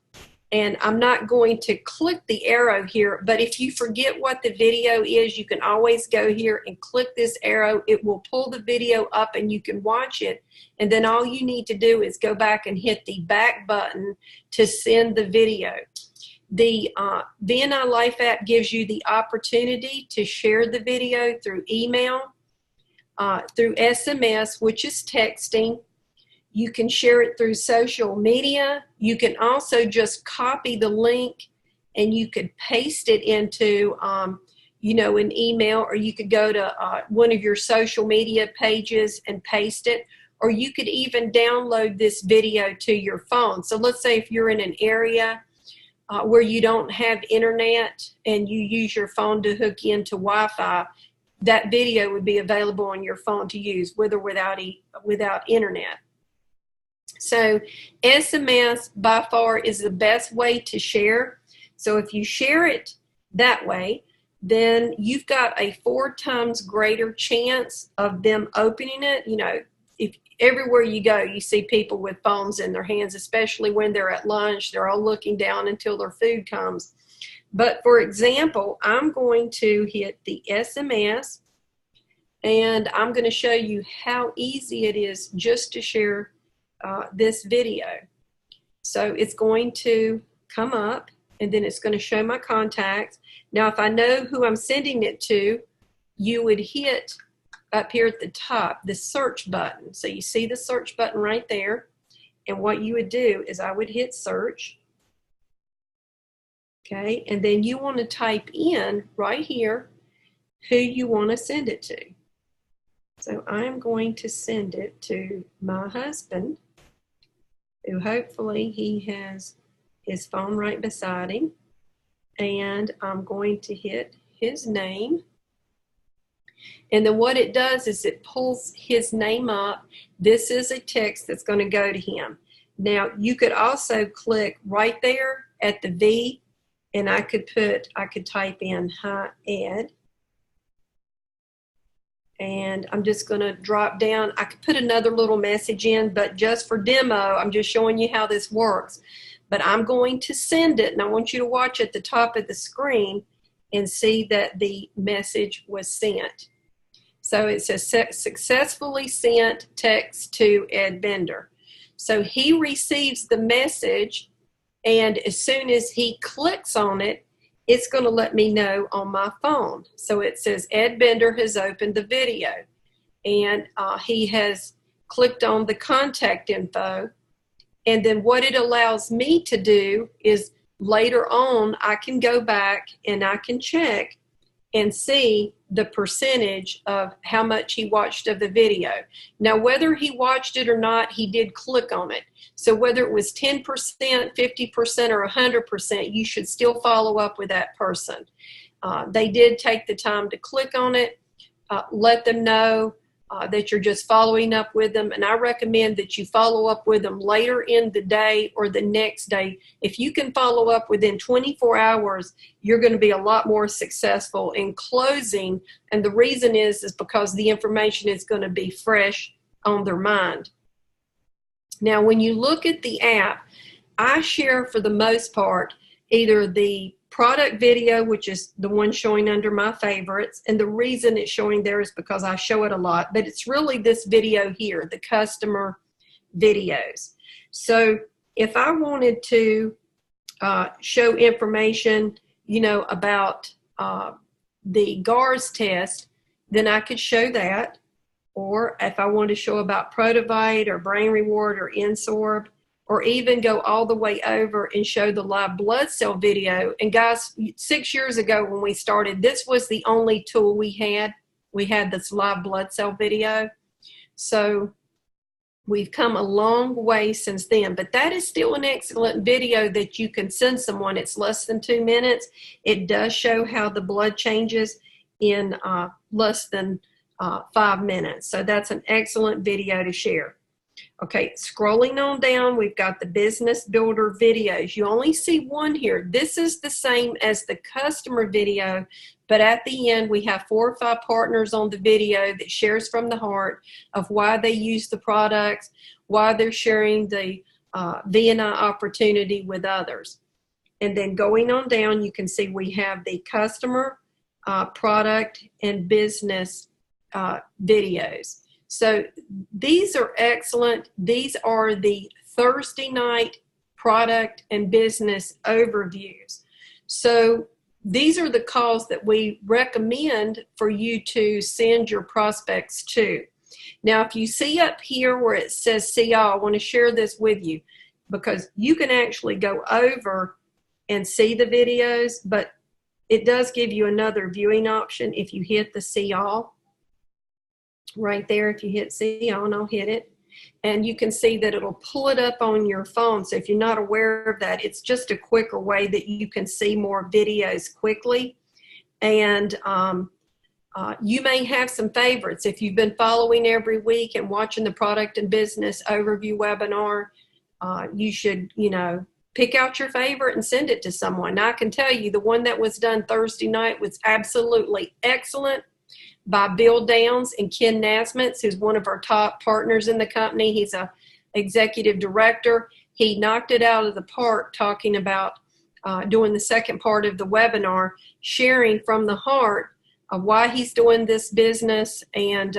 And I'm not going to click the arrow here, but if you forget what the video is, you can always go here and click this arrow. It will pull the video up and you can watch it. And then all you need to do is go back and hit the back button to send the video. The VNI Life app gives you the opportunity to share the video through email, through SMS, which is texting. You can share it through social media. You can also just copy the link and you could paste it into, you know, an email, or you could go to one of your social media pages and paste it, or you could even download this video to your phone. So let's say if you're in an area where you don't have internet and you use your phone to hook into Wi-Fi, that video would be available on your phone to use with or without internet. So SMS by far is the best way to share. So if you share it that way, then you've got a 4 times greater chance of them opening it. You know, if everywhere you go, you see people with phones in their hands, especially when they're at lunch, they're all looking down until their food comes. But for example, I'm going to hit the SMS and I'm going to show you how easy it is just to share this video. So it's going to come up and then it's going to show my contacts. Now, if I know who I'm sending it to, you would hit up here at the top the search button. So you see the search button right there. And what you would do is I would hit search. Okay, and then you want to type in right here who you want to send it to. So I'm going to send it to my husband, who hopefully he has his phone right beside him. And I'm going to hit his name. And then what it does is it pulls his name up. This is a text that's going to go to him. Now, you could also click right there at the V, and I could type in, "Hi, Ed." And I'm just going to drop down. I could put another little message in, but just for demo, I'm just showing you how this works. But I'm going to send it, and I want you to watch at the top of the screen and see that the message was sent. So it says successfully sent text to Ed Bender. So he receives the message, and as soon as he clicks on it, it's going to let me know on my phone. So it says Ed Bender has opened the video, and he has clicked on the contact info. And then what it allows me to do is later on, I can go back and I can check and see the percentage of how much he watched of the video. Now, whether he watched it or not, he did click on it. So whether it was 10%, 50%, or 100%, you should still follow up with that person. They did take the time to click on it. Let them know that you're just following up with them. And I recommend that you follow up with them later in the day or the next day. If you can follow up within 24 hours, you're going to be a lot more successful in closing. And the reason is because the information is going to be fresh on their mind. Now, when you look at the app, I share for the most part either the product video, which is the one showing under my favorites, and the reason it's showing there is because I show it a lot, but it's really this video here, the customer videos. So if I wanted to show information, about the GARS test, then I could show that. Or if I want to show about Protovite or Brain Reward or Insorb, or even go all the way over and show the live blood cell video. And guys, 6 years ago when we started, this was the only tool we had. We had this live blood cell video. So we've come a long way since then, but that is still an excellent video that you can send someone. It's less than 2 minutes. It does show how the blood changes in less than 5 minutes. So that's an excellent video to share. Okay, scrolling on down, we've got the business builder videos. You only see one here. This is the same as the customer video, but at the end we have 4 or 5 partners on the video that shares from the heart of why they use the products, why they're sharing the V&I opportunity with others. And then going on down, you can see we have the customer, product, and business videos. So these are excellent. These are the Thursday night product and business overviews. So these are the calls that we recommend for you to send your prospects to. Now, if you see up here where it says see all, I want to share this with you because you can actually go over and see the videos, but it does give you another viewing option if you hit the see all. Right there, if you hit see all, and I'll hit it, and you can see that it'll pull it up on your phone. So if you're not aware of that, it's just a quicker way that you can see more videos quickly. And you may have some favorites. If you've been following every week and watching the product and business overview webinar, you should, pick out your favorite and send it to someone. Now, I can tell you the one that was done Thursday night was absolutely excellent, by Bill Downs and Ken Nasmitz, who's one of our top partners in the company. He's a executive director. He knocked it out of the park talking about doing the second part of the webinar, sharing from the heart of why he's doing this business and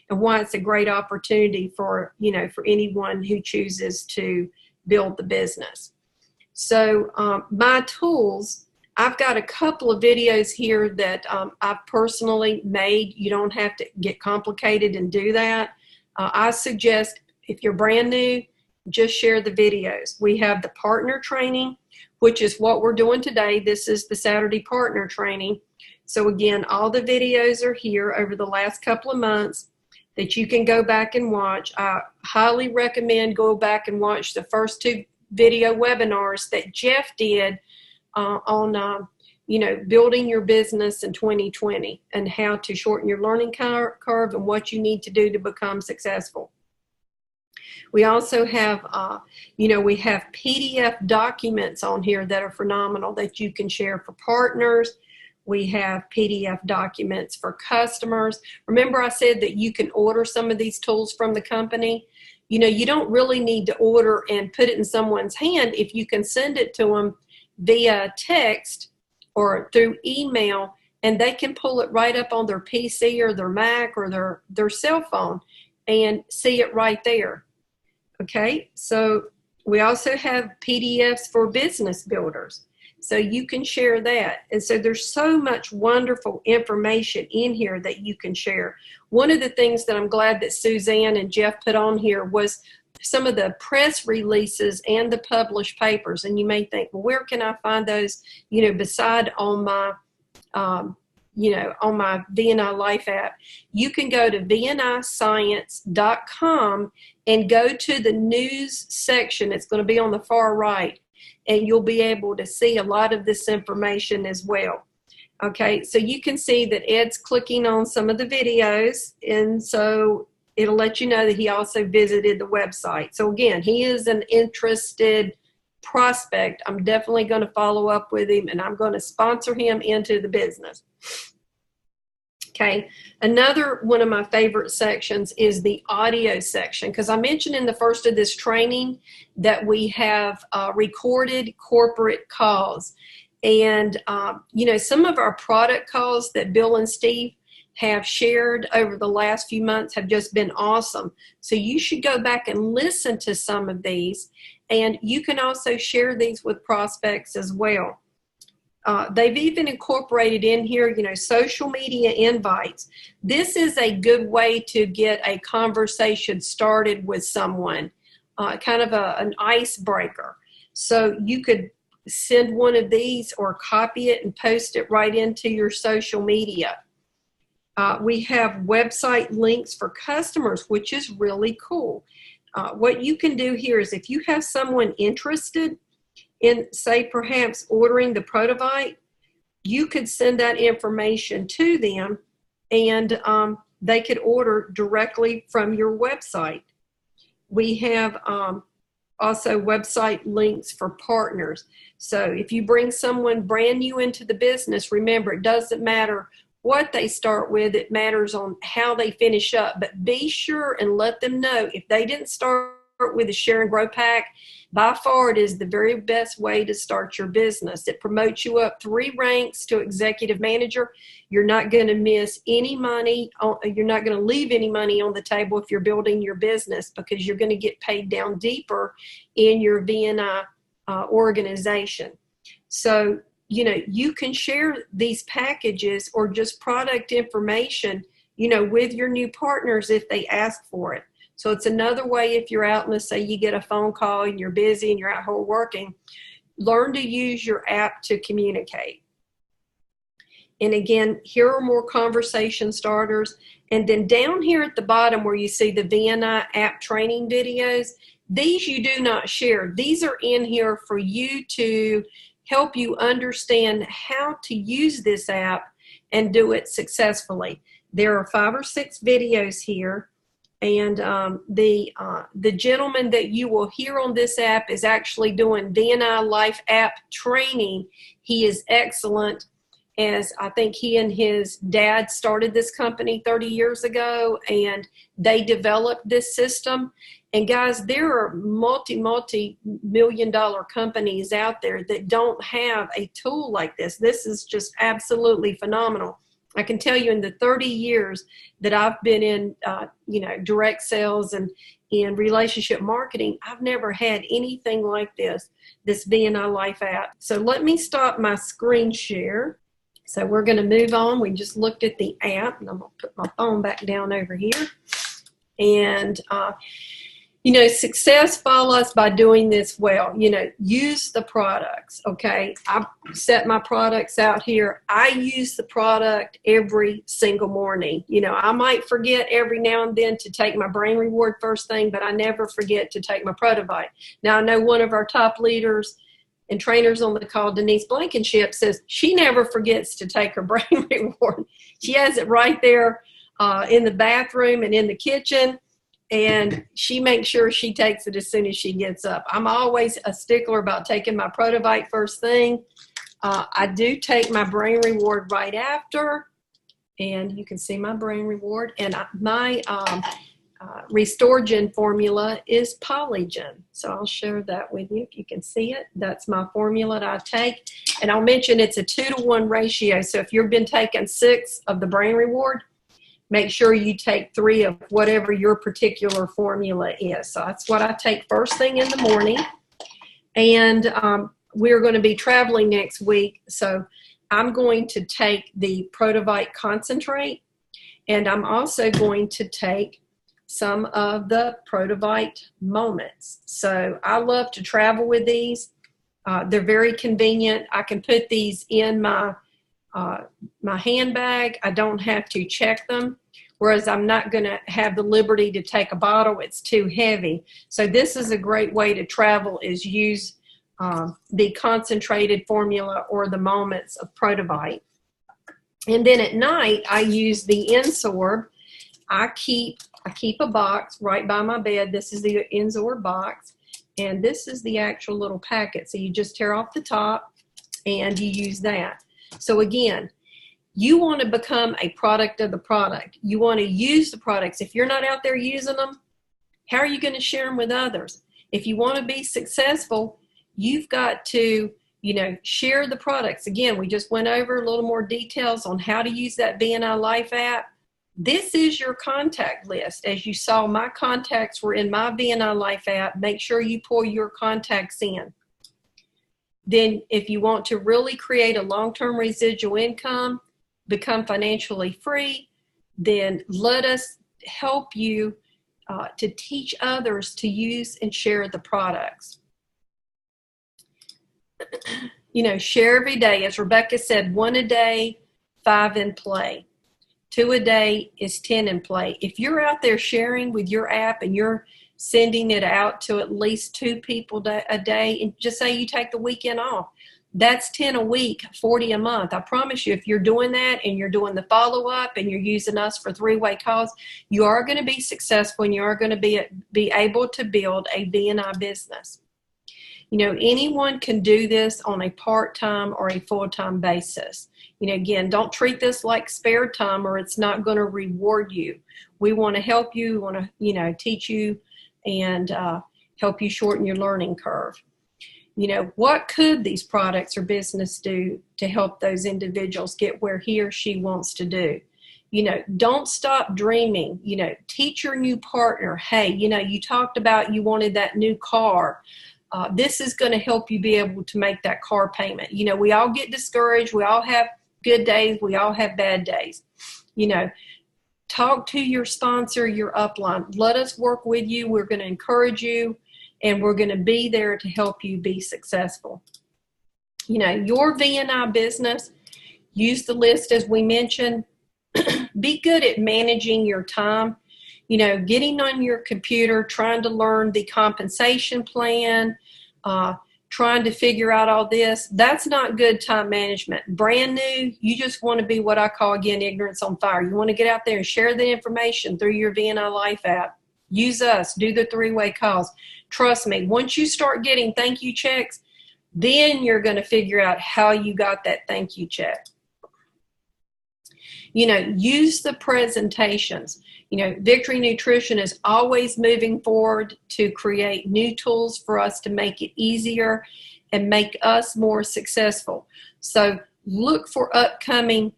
why it's a great opportunity for, for anyone who chooses to build the business. So my tools, I've got a couple of videos here that I've personally made. You don't have to get complicated and do that. I suggest if you're brand new, just share the videos. We have the partner training, which is what we're doing today. This is the Saturday partner training. So again, all the videos are here over the last couple of months that you can go back and watch. I highly recommend go back and watch the first 2 video webinars that Jeff did on building your business in 2020 and how to shorten your learning curve and what you need to do to become successful. We also have, we have PDF documents on here that are phenomenal that you can share for partners. We have PDF documents for customers. Remember I said that you can order some of these tools from the company. You don't really need to order and put it in someone's hand if you can send it to them via text or through email, and they can pull it right up on their PC or their Mac or their cell phone and see it right there. Okay, so we also have PDFs for business builders, so you can share that. And so there's so much wonderful information in here that you can share. One of the things that I'm glad that Suzanne and Jeff put on here was some of the press releases and the published papers. And you may think, well, where can I find those, beside on my, on my V&I Life app? You can go to vniscience.com and go to the news section. It's going to be on the far right, and you'll be able to see a lot of this information as well. Okay, so you can see that Ed's clicking on some of the videos, and so it'll let you know that he also visited the website. So again, he is an interested prospect. I'm definitely going to follow up with him, and I'm going to sponsor him into the business. Okay, another one of my favorite sections is the audio section, because I mentioned in the first of this training that we have recorded corporate calls. And, you know, some of our product calls that Bill and Steve have shared over the last few months have just been awesome. So you should go back and listen to some of these, and you can also share these with prospects as well. They've even incorporated in here, you know, social media invites. This is a good way to get a conversation started with someone, kind of an icebreaker. So you could send one of these or copy it and post it right into your social media. We have website links for customers, which is really cool. What you can do here is if you have someone interested in, say, perhaps ordering the Protovite, you could send that information to them, and they could order directly from your website. We have also website links for partners. So if you bring someone brand new into the business, remember, it doesn't matter what they start with, it matters on how they finish up. But be sure and let them know if they didn't start with a share and grow pack, by far it is the very best way to start your business. It promotes you up 3 ranks to executive manager. You're not going to miss any money. You're not going to leave any money on the table if you're building your business, because you're going to get paid down deeper in your VNI organization. So, you know, you can share these packages or just product information, you know, with your new partners if they ask for it. So it's another way if you're out and let's say you get a phone call and you're busy and you're at home working, learn to use your app to communicate. And again, here are more conversation starters. And then down here at the bottom where you see the VNI app training videos, these you do not share. These are in here for you to help you understand how to use this app and do it successfully. There are 5 or 6 videos here. And the gentleman that you will hear on this app is actually doing VNI Life app training. He is excellent, as I think he and his dad started this company 30 years ago, and they developed this system. And guys, there are multi-million-dollar companies out there that don't have a tool like this. This is just absolutely phenomenal. I can tell you in the 30 years that I've been in, you know, direct sales and in relationship marketing, I've never had anything like this VNI Life app. So let me stop my screen share. So we're going to move on. We just looked at the app, and I'm going to put my phone back down over here. And, you know, success follows by doing this well. You know, use the products, okay? I've set my products out here. I use the product every single morning. You know, I might forget every now and then to take my brain reward first thing, but I never forget to take my Protovite. Now, I know one of our top leaders and trainers on the call, Denise Blankenship, says she never forgets to take her brain reward. She has it right there in the bathroom and in the kitchen. And she makes sure she takes it as soon as she gets up. I'm always a stickler about taking my Protovite first thing. I do take my brain reward right after, and you can see my brain reward. And my Restorgen formula is Polygen. So I'll share that with you if you can see it. That's my formula that I take. And I'll mention it's a 2-to-1 ratio. So if you've been taking 6 of the brain reward, make sure you take 3 of whatever your particular formula is. So that's what I take first thing in the morning. And we're going to be traveling next week. So I'm going to take the Protovite concentrate. And I'm also going to take some of the Protovite moments. So I love to travel with these. They're very convenient. I can put these in my handbag. I don't have to check them. Whereas I'm not going to have the liberty to take a bottle. It's too heavy. So this is a great way to travel, is use the concentrated formula or the moments of Protovite. And then at night, I use the Insorb. I keep a box right by my bed. This is the Insorb box, and this is the actual little packet. So you just tear off the top and you use that. So again, you want to become a product of the product. You want to use the products. If you're not out there using them, how are you going to share them with others? If you want to be successful, you've got to, share the products. Again, we just went over a little more details on how to use that BNI Life app. This is your contact list. As you saw, my contacts were in my BNI Life app. Make sure you pull your contacts in. Then if you want to really create a long-term residual income, become financially free, then let us help you to teach others to use and share the products. Share every day. As Rebecca said, 1 a day, 5 in play. 2 a day is 10 in play. If you're out there sharing with your app and you're sending it out to at least 2 people a day, and just say you take the weekend off, that's 10 a week, 40 a month. I promise you, if you're doing that and you're doing the follow-up and you're using us for 3-way calls, you are going to be successful and you are going to be able to build a BNI business. Anyone can do this on a part-time or a full-time basis. Again, don't treat this like spare time or it's not going to reward you. We want to help you. We want to, teach you and help you shorten your learning curve. What could these products or business do to help those individuals get where he or she wants to do? Don't stop dreaming. Teach your new partner, hey, you talked about you wanted that new car. This is going to help you be able to make that car payment. We all get discouraged. We all have good days. We all have bad days. Talk to your sponsor, your upline. Let us work with you. We're going to encourage you, and we're going to be there to help you be successful. Your VNI business, use the list as we mentioned. Be good at managing your time. Getting on your computer, trying to learn the compensation plan, trying to figure out all this, that's not good time management. Brand new, you just want to be what I call, again, ignorance on fire. You want to get out there and share the information through your VNI Life app. Use us, do the 3-way calls. Trust me, once you start getting thank you checks, then you're going to figure out how you got that thank you check. Use the presentations. Victory Nutrition is always moving forward to create new tools for us to make it easier and make us more successful. So look for upcoming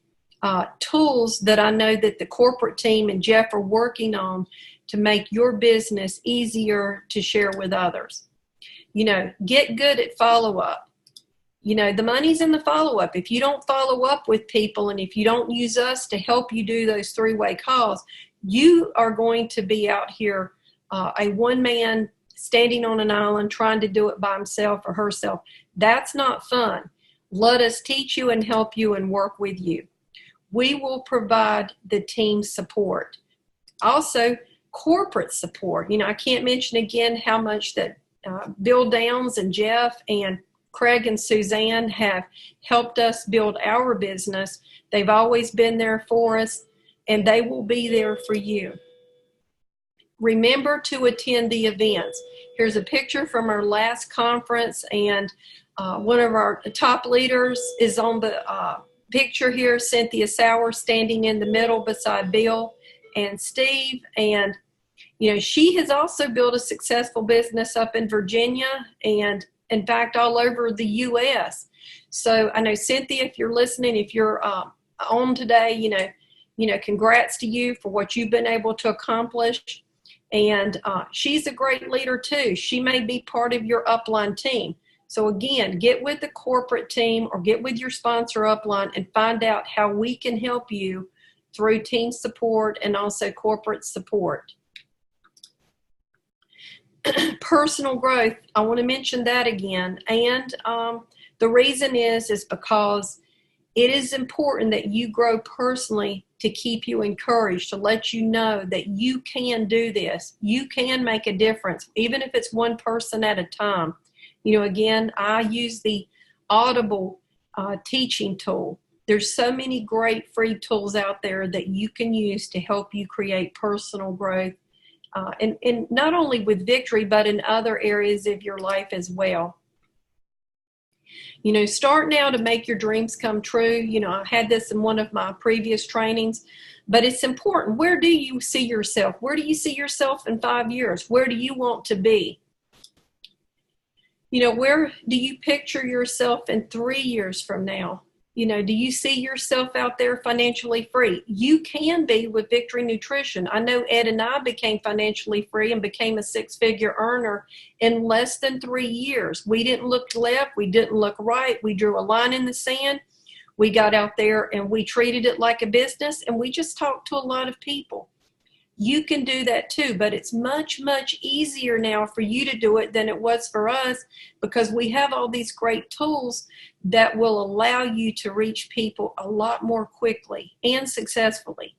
tools that I know that the corporate team and Jeff are working on to make your business easier to share with others. Get good at follow-up. The money's in the follow-up. If you don't follow up with people and if you don't use us to help you do those 3-way calls, you are going to be out here a one-man standing on an island trying to do it by himself or herself. That's not fun. Let us teach you and help you and work with you. We will provide the team support. Also, corporate support. I can't mention again how much that Bill Downs and Jeff and Craig and Suzanne have helped us build our business. They've always been there for us, and they will be there for you. Remember to attend the events. Here's a picture from our last conference, and one of our top leaders is on the picture here, Cynthia Sauer, standing in the middle beside Bill and Steve. And, she has also built a successful business up in Virginia and, in fact, all over the U.S. So I know, Cynthia, if you're listening, if you're on today, congrats to you for what you've been able to accomplish. And she's a great leader too. She may be part of your upline team. So again, get with the corporate team or get with your sponsor upline and find out how we can help you through team support and also corporate support. Personal growth, I want to mention that again. And the reason is because it is important that you grow personally to keep you encouraged, to let you know that you can do this. You can make a difference, even if it's one person at a time. Again, I use the Audible teaching tool. There's so many great free tools out there that you can use to help you create personal growth, and not only with Victory, but in other areas of your life as well. You know, start now to make your dreams come true. You know, I had this in one of my previous trainings, but it's important. Where do you see yourself? Where do you see yourself in 5 years? Where do you want to be? You know, where do you picture yourself in 3 years from now? You know, do you see yourself out there financially free? You can be with Victory Nutrition. I know Ed and I became financially free and became a 6-figure earner in less than 3 years. We didn't look left. We didn't look right. We drew a line in the sand. We got out there and we treated it like a business, and we just talked to a lot of people. You can do that too, but it's much, much easier now for you to do it than it was for us, because we have all these great tools that will allow you to reach people a lot more quickly and successfully.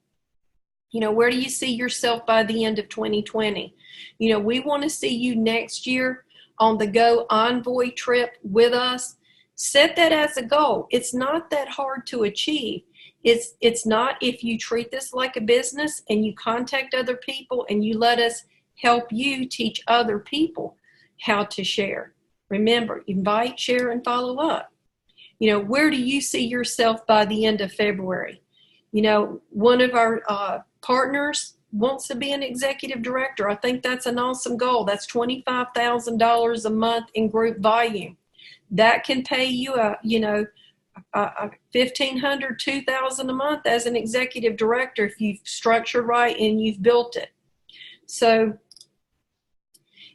You know, where do you see yourself by the end of 2020? You know, we want to see you next year on the Go Envoy trip with us. Set that as a goal. It's not that hard to achieve. It's not, if you treat this like a business and you contact other people and you let us help you teach other people how to share. Remember, invite, share, and follow up. You know, where do you see yourself by the end of February? You know, one of our partners wants to be an executive director. I think that's an awesome goal. That's $25,000 a month in group volume. That can pay you $1,500, $2,000 a month as an executive director if you've structured right and you've built it. So,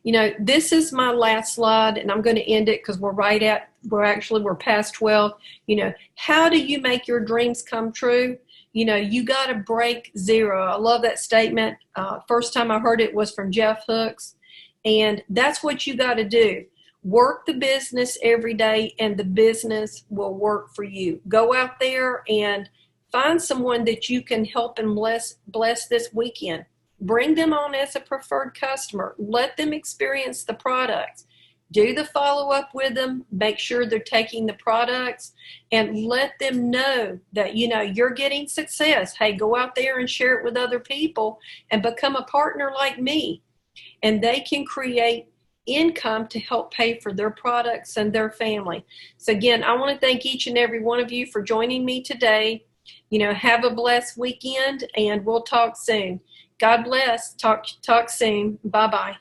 you know, this is my last slide, and I'm going to end it because we're past 12. You know, how do you make your dreams come true? You know, you got to break zero. I love that statement. First time I heard it was from Jeff Hooks, and that's what you got to do. Work the business every day, and the business will work for you. Go out there and find someone that you can help and bless this weekend. Bring them on as a preferred customer. Let them experience the products. Do the follow-up with them. Make sure they're taking the products, and let them know that, you know, you're getting success. Hey, go out there and share it with other people and become a partner like me. And they can create income to help pay for their products and their family. So again, I want to thank each and every one of you for joining me today. You know, have a blessed weekend, and we'll talk soon. God bless. Talk soon. Bye-bye.